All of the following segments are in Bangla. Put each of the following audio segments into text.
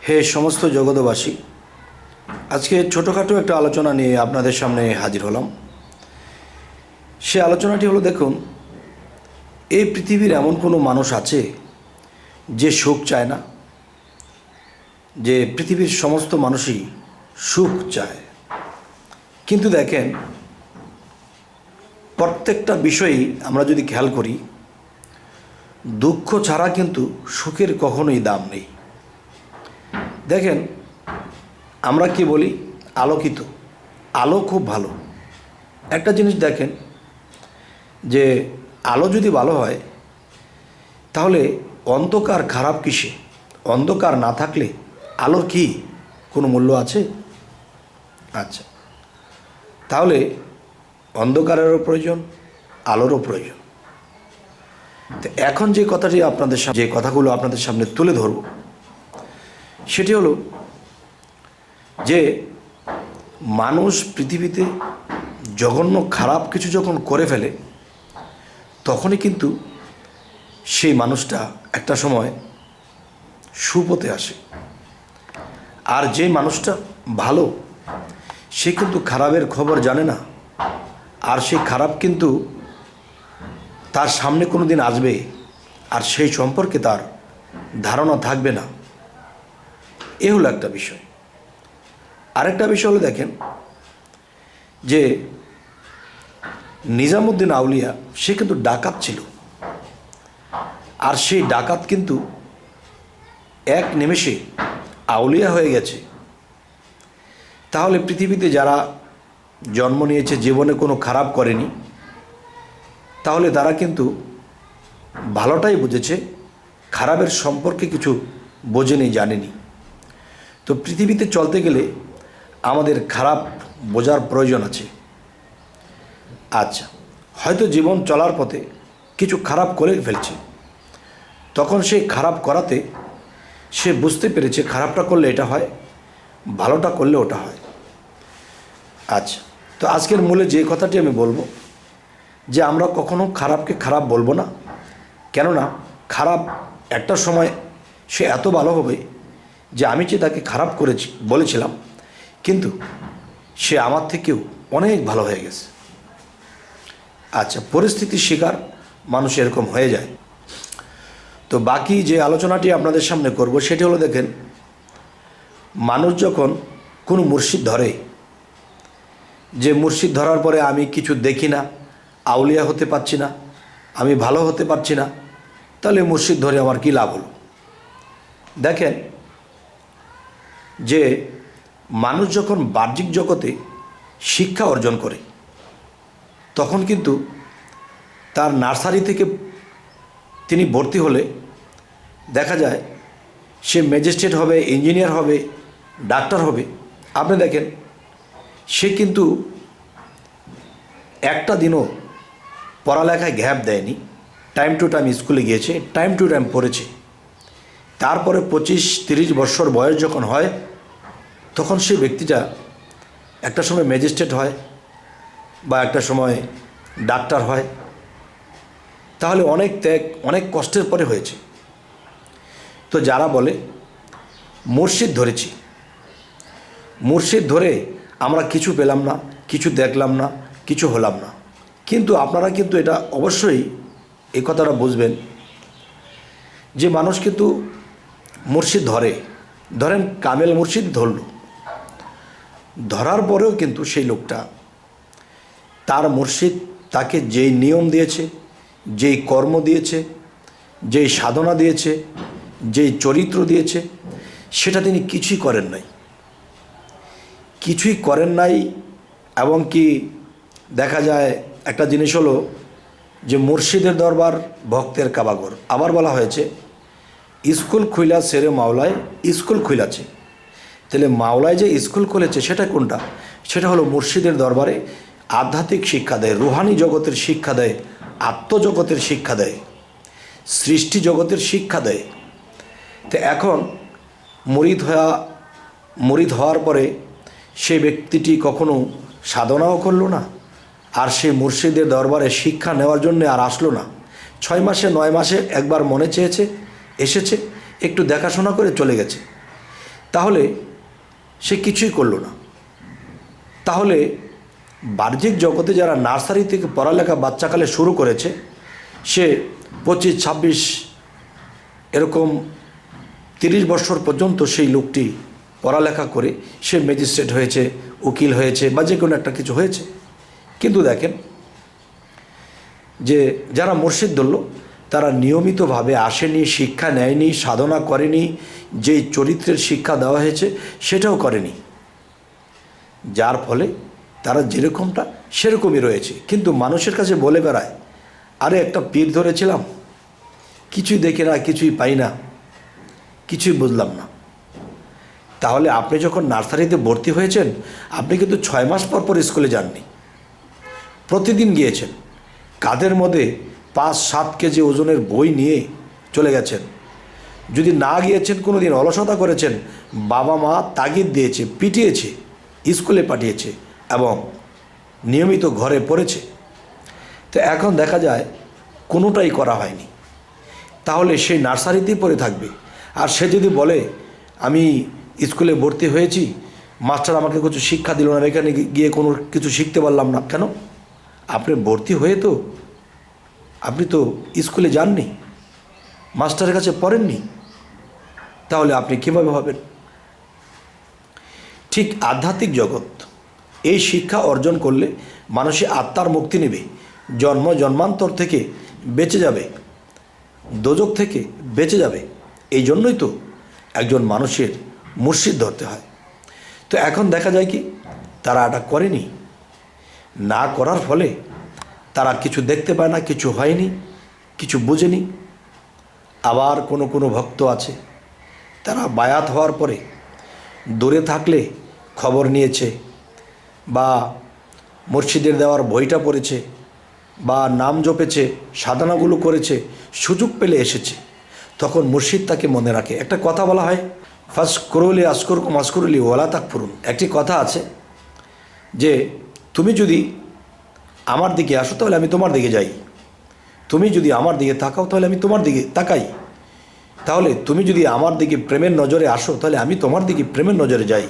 হে সমস্ত জগতবাসী, আজকে ছোটোখাটো একটা আলোচনা নিয়ে আপনাদের সামনে হাজির হলাম। সে আলোচনাটি হলো, দেখুন, এই পৃথিবীর এমন কোনো মানুষ আছে যে সুখ চায় না? যে পৃথিবীর সমস্ত মানুষই সুখ চায়, কিন্তু দেখেন, প্রত্যেকটা বিষয়ই আমরা যদি খেয়াল করি, দুঃখ ছাড়া কিন্তু সুখের কখনোই দাম নেই। দেখেন, আমরা কি বলি? আলোকিত, আলো খুব ভালো। একটা জিনিস দেখেন, যে আলো যদি ভালো হয় তাহলে অন্ধকার খারাপ কিসে? অন্ধকার না থাকলে আলোর কি কোনো মূল্য আছে? আচ্ছা, তাহলে অন্ধকারেরও প্রয়োজন, আলোরও প্রয়োজন। তো এখন যে কথাটি যে কথাগুলো আপনাদের সামনে তুলে ধরব, সেটি হলো যে মানুষ পৃথিবীতে জঘন্য খারাপ কিছু যখন করে ফেলে, তখনই কিন্তু সেই মানুষটা একটা সময় সুপথে আসে। আর যে মানুষটা ভালো, সে কিন্তু খারাপের খবর জানে না, আর সেই খারাপ কিন্তু তার সামনে কোনো দিন আসবে, আর সেই সম্পর্কে তার ধারণা থাকবে না। এ হলো একটা বিষয়। আরেকটা বিষয় হলো, দেখেন, যে নিজামুদ্দিন আউলিয়া সে কিন্তু ডাকাত ছিল, আর সেই ডাকাত কিন্তু এক নিমেষে আউলিয়া হয়ে গেছে। তাহলে পৃথিবীতে যারা জন্ম নিয়েছে, জীবনে কোনো খারাপ করেনি, তাহলে তারা কিন্তু ভালোটাই বুঝেছে, খারাপের সম্পর্কে কিছু বোঝেনি, জানেনি। তো পৃথিবীতে চলতে গেলে আমাদের খারাপ বোঝার প্রয়োজন আছে। আচ্ছা, হয়তো জীবন চলার পথে কিছু খারাপ করে ফেলছে, তখন সেই খারাপ করাতে সে বুঝতে পেরেছে খারাপটা করলে এটা হয়, ভালোটা করলে ওটা হয়। আচ্ছা, তো আজকের মূলে যে কথাটি আমি বলবো, যে আমরা কখনো খারাপকে খারাপ বলবো না। কেননা খারাপ একটা সময় সে এত ভালো হবে যে আমি যে তাকে খারাপ বলেছিলাম, কিন্তু সে আমার থেকেও অনেক ভালো হয়ে গেছে। আচ্ছা, পরিস্থিতির শিকার মানুষ এরকম হয়ে যায়। তো বাকি যে আলোচনাটি আপনাদের সামনে করব, সেটি হলো, দেখেন, মানুষ যখন কোনো মুর্শিদ ধরে, যে মুর্শিদ ধরার পরে আমি কিছু দেখি না, আউলিয়া হতে পারছি না, আমি ভালো হতে পারছি না, তাহলে মুর্শিদ ধরে আমার কী লাভ হলো? দেখেন, যে মানুষ যখন বাহ্যিক জগতে শিক্ষা অর্জন করে, তখন কিন্তু তার নার্সারি থেকে তিনি ভর্তি হলে দেখা যায় সে ম্যাজিস্ট্রেট হবে, ইঞ্জিনিয়ার হবে, ডাক্তার হবে। আপনি দেখেন, সে কিন্তু একটা দিনও পড়ালেখায় গ্যাপ দেয়নি, টাইম টু টাইম স্কুলে গিয়েছে, টাইম টু টাইম পড়েছে। তারপরে 25-30 বছর বয়স যখন হয়, তখন সেই ব্যক্তিটা একটা সময় ম্যাজিস্ট্রেট হয় বা একটা সময় ডাক্তার হয়। তাহলে অনেক ত্যাগ, অনেক কষ্টের পরে হয়েছে। তো যারা বলে মুর্শিদ ধরেছি, মুর্শিদ ধরে আমরা কিছু পেলাম না, কিছু দেখলাম না, কিছু হলাম না, কিন্তু আপনারা কিন্তু এটা অবশ্যই এই কথাটা বুঝবেন যে মানুষ কিন্তু মুর্শিদ ধরেন কামেল মুর্শিদ ধরল, ধরার পরেও কিন্তু সেই লোকটা, তার মুর্শিদ তাকে যেই নিয়ম দিয়েছে, যেই কর্ম দিয়েছে, যেই সাধনা দিয়েছে, যেই চরিত্র দিয়েছে, সেটা তিনি কিছুই করেন নাই। এবং কি দেখা যায়, একটা জিনিস হলো যে মুর্শিদের দরবার ভক্তের কাবাগর। আবার বলা হয়েছে, স্কুল খুইলা সেরে মাওলায় স্কুল খুইলাছে। তাহলে মাওলায় যে স্কুল খুলেছে সেটা কোনটা? সেটা হলো মুর্শিদের দরবারে আধ্যাত্মিক শিক্ষা দেয়, রুহানি জগতের শিক্ষা দেয়, আত্মজগতের শিক্ষা দেয়, সৃষ্টি জগতের শিক্ষা দেয়। তো এখন মুরিদ হওয়ার পরে সেই ব্যক্তিটি কখনো সাধনাও করলো না, আর সেই মুর্শিদের দরবারে শিক্ষা নেওয়ার জন্য আর আসলো না। 6 মাসে 9 মাসে একবার মনে চেয়েছে, এসেছে, একটু দেখাশোনা করে চলে গেছে। তাহলে সে কিছুই করলো না। তাহলে বাহ্যিক জগতে যারা নার্সারি থেকে পড়ালেখা বাচ্চাকালে শুরু করেছে, সে 25-26 এরকম 30 বছর পর্যন্ত সেই লোকটি পড়ালেখা করে সে ম্যাজিস্ট্রেট হয়েছে, উকিল হয়েছে, বা যে কোনো একটা কিছু হয়েছে। কিন্তু দেখেন যে যারা মুর্শিদ ধরল, তারা নিয়মিতভাবে আসেনি, শিক্ষা নেয়নি, সাধনা করেনি, যেই চরিত্রের শিক্ষা দেওয়া হয়েছে সেটাও করেনি, যার ফলে তারা যেরকমটা সেরকমই রয়েছে। কিন্তু মানুষের কাছে বলে বেড়ায়, আরে একটা পীর ধরেছিলাম, কিছুই দেখি না, কিছুই পাই না, কিছুই বুঝলাম না। তাহলে আপনি যখন নার্সারিতে ভর্তি হয়েছেন, আপনি কিন্তু 6 মাস পর পর স্কুলে যাননি, প্রতিদিন গিয়েছেন। কাঁধের মধ্যে 5-7 কেজি ওজনের বই নিয়ে চলে গেছেন। যদি না গিয়েছেন, কোনো দিন অলসতা করেছেন, বাবা মা তাগিদ দিয়েছে, পিটিয়েছে, স্কুলে পাঠিয়েছে এবং নিয়মিত ঘরে পড়েছে। তো এখন দেখা যায় কোনোটাই করা হয়নি। তাহলে সেই নার্সারিতেই পড়ে থাকবে। আর সে যদি বলে আমি স্কুলে ভর্তি হয়েছি, মাস্টার আমাকে কিছু শিক্ষা দিল না, এখানে গিয়ে কোনো কিছু শিখতে পারলাম না, কেন? আপনি ভর্তি হয়ে তো আপনি তো স্কুলে যাননি, মাস্টারের কাছে পড়েননি, তাহলে আপনি কীভাবে হবেন? ঠিক আধ্যাত্মিক জগৎ, এই শিক্ষা অর্জন করলে মানুষের আত্মার মুক্তি নেবে, জন্ম জন্মান্তর থেকে বেঁচে যাবে, দোজক থেকে বেঁচে যাবে। এই জন্যই তো একজন মানুষের মুর্শিদ ধরতে হয়। তো এখন দেখা যায় কি, তারা এটা করেনি। না করার ফলে তারা কিছু দেখতে পায় না, কিছু হয়নি, কিছু বোঝেনি। আবার কোনো কোনো ভক্ত আছে, তারা বায়াত হওয়ার পরে দূরে থাকলে খবর নিয়েছে, বা মুর্শিদের দেওয়ার বইটা পড়েছে, বা নাম জপেছে, সাধনাগুলো করেছে, সুযোগ পেলে এসেছে, তখন মুর্শিদ তাকে মনে রাখে। একটা কথা বলা হয়, ফার্স্ট করলি আসকরকুম আসকরলি ওয়ালা তাকফুরুন। একটি কথা আছে যে তুমি যদি আমার দিকে আসো তাহলে আমি তোমার দিকে যাই, তুমি যদি আমার দিকে তাকাও তাহলে আমি তোমার দিকে তাকাই, তাহলে তুমি যদি আমার দিকে প্রেমের নজরে আসো তাহলে আমি তোমার দিকে প্রেমের নজরে যাই।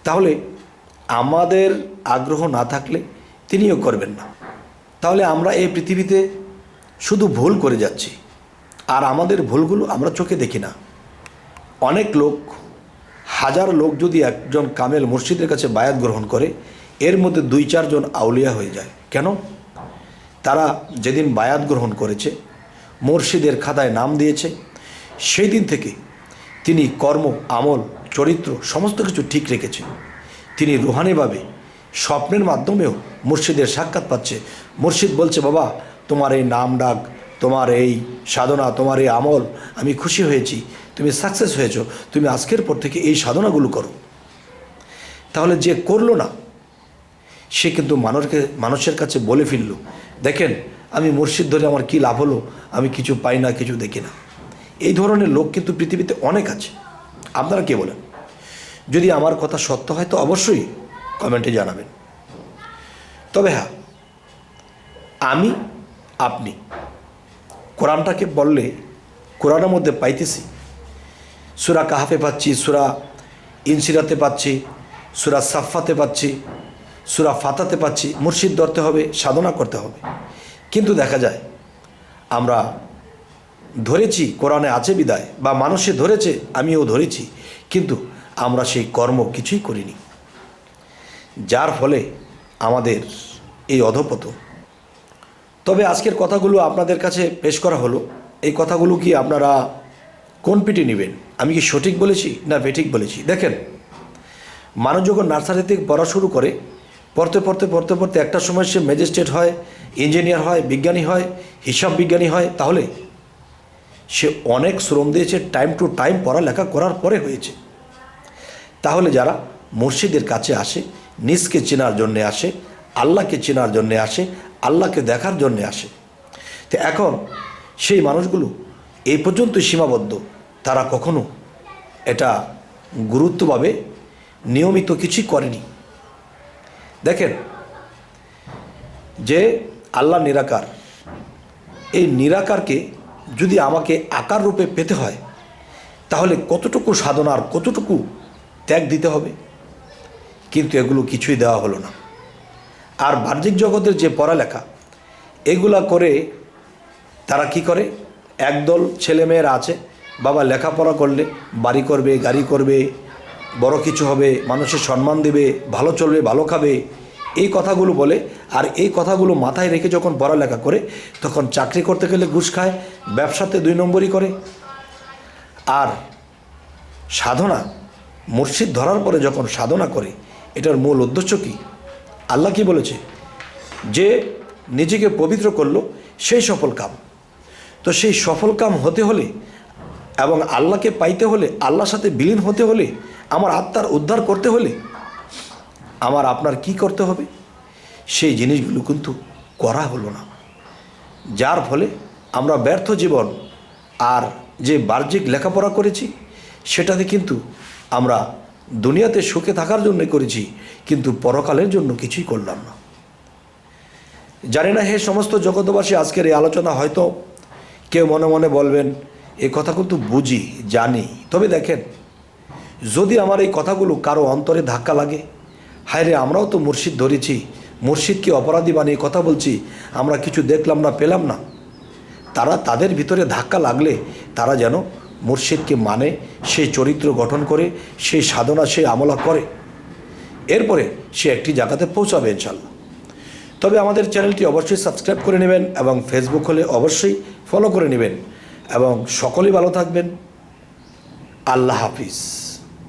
তাহলে আমাদের আগ্রহ না থাকলে তিনিও করবেন না। তাহলে আমরা এই পৃথিবীতে শুধু ভুল করে যাচ্ছি, আর আমাদের ভুলগুলো আমরা চোখে দেখি না। অনেক লোক, হাজার লোক যদি একজন কামেল মুর্শিদের কাছে বায়াত গ্রহণ করে, এর মধ্যে 2-4 জন আউলিয়া হয়ে যায়। কেন? তারা যেদিন বায়াত গ্রহণ করেছে, মুর্শিদের খাতায় নাম দিয়েছে, সেই দিন থেকে তিনি কর্ম, আমল, চরিত্র সমস্ত কিছু ঠিক রেখেছে। তিনি রুহানিভাবে স্বপ্নের মাধ্যমেও মুর্শিদের সাক্ষাৎ পাচ্ছে। মুর্শিদ বলছে, বাবা তোমার এই নাম ডাক, তোমার এই সাধনা, তোমার এই আমল, আমি খুশি হয়েছি, তুমি সাকসেস হয়েছো, তুমি আজকের পর থেকে এই সাধনাগুলো করো। তাহলে যে করলো না, সে কিন্তু মানুষের কাছে বলে ফেলল, দেখেন আমি মুর্শিদ ধরে আমার কী লাভ হলো, আমি কিছু পাই না, কিছু দেখি না। এই ধরনের লোক কিন্তু পৃথিবীতে অনেক আছে। আপনারা কে বলেন? যদি আমার কথা সত্য হয় তো অবশ্যই কমেন্টে জানাবেন। তবে হ্যাঁ, আমি আপনি কোরআনটাকে বললে কোরআনের মধ্যে পাইতেছি, সূরা কাহাফে পাচ্ছি, সূরা ইনসিরাতে পাচ্ছি, সূরা সাফফাতে পাচ্ছি, সূরা ফাতাতে পাচ্ছি, মুর্শিদ ধরতে হবে, সাধনা করতে হবে। কিন্তু দেখা যায় আমরা ধরেছি, কোরআনে আছে বিদায়, বা মানুষে ধরেছে, আমিও ধরেছি, কিন্তু আমরা সেই কর্ম কিছুই করিনি, যার ফলে আমাদের এই অধঃপতন। তবে আজকের কথাগুলো আপনাদের কাছে পেশ করা হলো। এই কথাগুলো কি আপনারা কোন পিঠে নেবেন? আমি কি সঠিক বলেছি না বেঠিক বলেছি? দেখেন, মানুষ যখন নার্সারি থেকে পড়া শুরু করে, পড়তে পড়তে পড়তে পড়তে একটা সময় সে ম্যাজিস্ট্রেট হয়, ইঞ্জিনিয়ার হয়, বিজ্ঞানী হয়, হিসাব বিজ্ঞানী হয়, তাহলে সে অনেক শ্রম দিয়েছে, টাইম টু টাইম পড়ালেখা করার পরে হয়েছে। তাহলে যারা মুর্শিদের কাছে আসে, নিজকে চেনার জন্যে আসে, আল্লাহকে চেনার জন্যে আসে, আল্লাহকে দেখার জন্যে আসে, তো এখন সেই মানুষগুলো এই পর্যন্ত সীমাবদ্ধ। তারা কখনো এটা গুরুত্বভাবে নিয়মিত কিছুই করেনি। দেখেন যে আল্লাহ নিরাকার, এই নিরাকারকে যদি আমাকে আকার রূপে পেতে হয়, তাহলে কতটুকু সাধনার কতটুকু ত্যাগ দিতে হবে, কিন্তু এগুলো কিছুই দেওয়া হলো না। আর বাহ্যিক জগতের যে পড়ালেখা এগুলা করে তারা কি করে, একদল ছেলেমেয়েরা আছে, বাবা লেখাপড়া করলে বাড়ি করবে, গাড়ি করবে, বড় কিছু হবে, মানুষের সম্মান দেবে, ভালো চলবে, ভালো খাবে, এই কথাগুলো বলে। আর এই কথাগুলো মাথায় রেখে যখন পড়ালেখা করে তখন চাকরি করতে গেলে ঘুষ খায়, ব্যবসাতে 2 নম্বরই করে। আর সাধনা, মুর্শিদ ধরার পরে যখন সাধনা করে, এটার মূল উদ্দেশ্য কি? আল্লাহ কি বলেছে? যে নিজেকে পবিত্র করলো সেই সফল কাম। তো সেই সফল কাম হতে হলে এবং আল্লাহকে পাইতে হলে, আল্লাহর সাথে বিলীন হতে হলে, আমার আত্মার উদ্ধার করতে হলে আমার আপনার কি করতে হবে? সেই জিনিসগুলো কিন্তু করা হলো না, যার ফলে আমরা ব্যর্থ জীবন। আর যে বাহ্যিক লেখাপড়া করেছি সেটাতে কিন্তু আমরা দুনিয়াতে সুখে থাকার জন্যই করেছি, কিন্তু পরকালের জন্য কিছুই করলাম না। জানি না হে সমস্ত জগতবাসী, আজকের এই আলোচনা হয়তো কেউ মনে মনে বলবেন এই কথা কিন্তু বুঝি, জানি, তবে দেখেন, যদি আমার এই কথাগুলো কারো অন্তরে ধাক্কা লাগে, হায় রে আমরাও তো মুর্শিদ ধরেছি, মুর্শিদকে অপরাধী বানিয়ে কথা বলছি, আমরা কিছু দেখলাম না, পেলাম না, তারা তাদের ভিতরে ধাক্কা লাগলে তারা যেন মুর্শিদকে মানে, সেই চরিত্র গঠন করে, সেই সাধনা, সেই আমলা করে, এরপরে সে একটি জায়গাতে পৌঁছাবে ইনশাল্লাহ। তবে আমাদের চ্যানেলটি অবশ্যই সাবস্ক্রাইব করে নেবেন এবং ফেসবুক হলে অবশ্যই ফলো করে নেবেন এবং সকলেই ভালো থাকবেন। আল্লাহ হাফিজ।